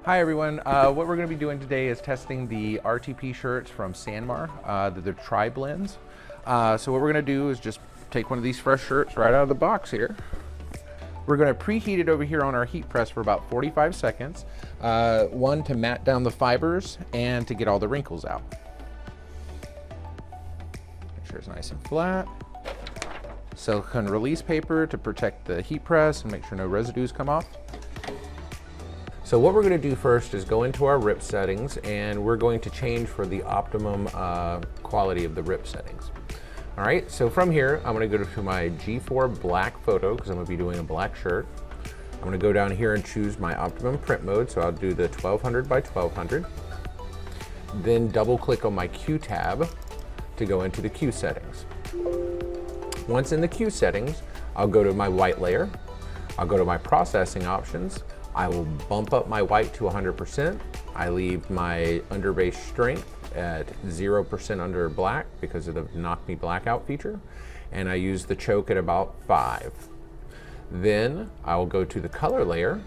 Hi everyone, what we're going to be doing today is testing the RTP shirts from Sanmar, the tri-blends. So what we're going to do is just take one of these fresh shirts right out of the box here. We're going to preheat it over here on our heat press for about 45 seconds. One, to mat down the fibers and to get all the wrinkles out. Make sure it's nice and flat. Silicone release paper to protect the heat press and make sure no residues come off. So what we're going to do first is go into our rip settings, and we're going to change for the optimum quality of the rip settings. All right, so from here, I'm going to go to my G4 black photo because I'm going to be doing a black shirt. I'm going to go down here and choose my optimum print mode, so I'll do the 1200 by 1200. Then double click on my Q tab to go into the Q settings. Once in the Q settings, I'll go to my white layer. I'll go to my processing options. I will bump up my white to 100%. I leave my underbase strength at 0% under black because of the knock me blackout feature. And I use the choke at about 5. Then I will go to the color layer,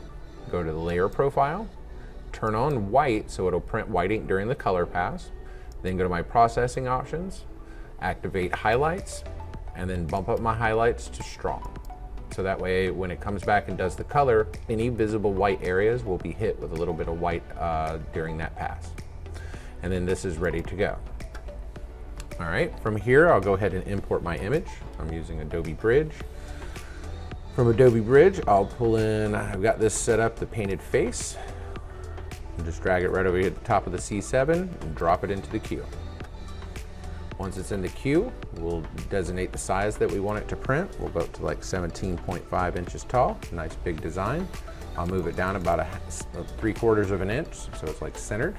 go to the layer profile, turn on white so it'll print white ink during the color pass. Then go to my processing options, activate highlights, and then bump up my highlights to strong. So that way, when it comes back and does the color, any visible white areas will be hit with a little bit of white during that pass. And then this is ready to go. All right, from here, I'll go ahead and import my image. I'm using Adobe Bridge. From Adobe Bridge, I'll pull in, I've got this set up, the painted face. And just drag it right over here at the top of the C7 and drop it into the queue. Once it's in the queue, we'll designate the size that we want it to print. We'll go up to like 17.5 inches tall, nice big design. I'll move it down about 3/4 of an inch, so it's like centered.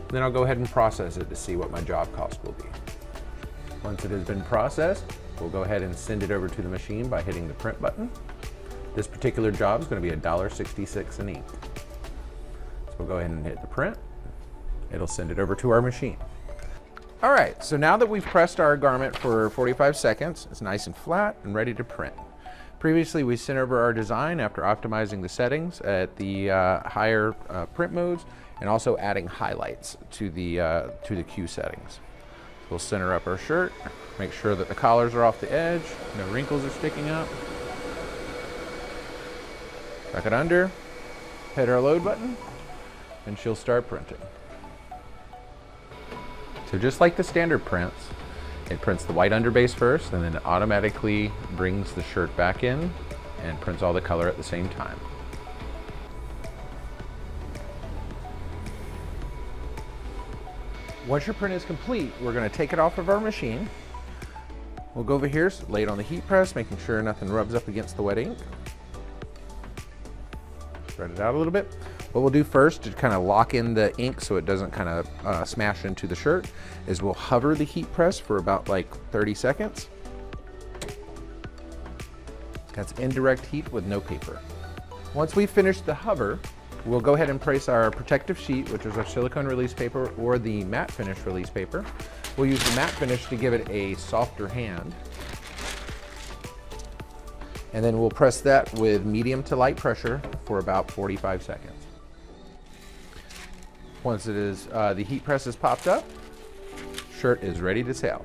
Then I'll go ahead and process it to see what my job cost will be. Once it has been processed, we'll go ahead and send it over to the machine by hitting the print button. This particular job is going to be $1.66 an ink. So we'll go ahead and hit the print. It'll send it over to our machine. All right, so now that we've pressed our garment for 45 seconds, it's nice and flat and ready to print. Previously, we sent over our design after optimizing the settings at the higher print modes and also adding highlights to the Q settings. We'll center up our shirt, make sure that the collars are off the edge, no wrinkles are sticking up. Tuck it under, hit our load button, and she'll start printing. So just like the standard prints, it prints the white underbase first, and then it automatically brings the shirt back in and prints all the color at the same time. Once your print is complete, we're going to take it off of our machine. We'll go over here, lay it on the heat press, making sure nothing rubs up against the wet ink. Spread it out a little bit. What we'll do first to kind of lock in the ink so it doesn't kind of smash into the shirt is we'll hover the heat press for about like 30 seconds. That's indirect heat with no paper. Once we've finished the hover, we'll go ahead and place our protective sheet, which is our silicone release paper or the matte finish release paper. We'll use the matte finish to give it a softer hand. And then we'll press that with medium to light pressure for about 45 seconds. Once it is, the heat press is popped up, shirt is ready to sail.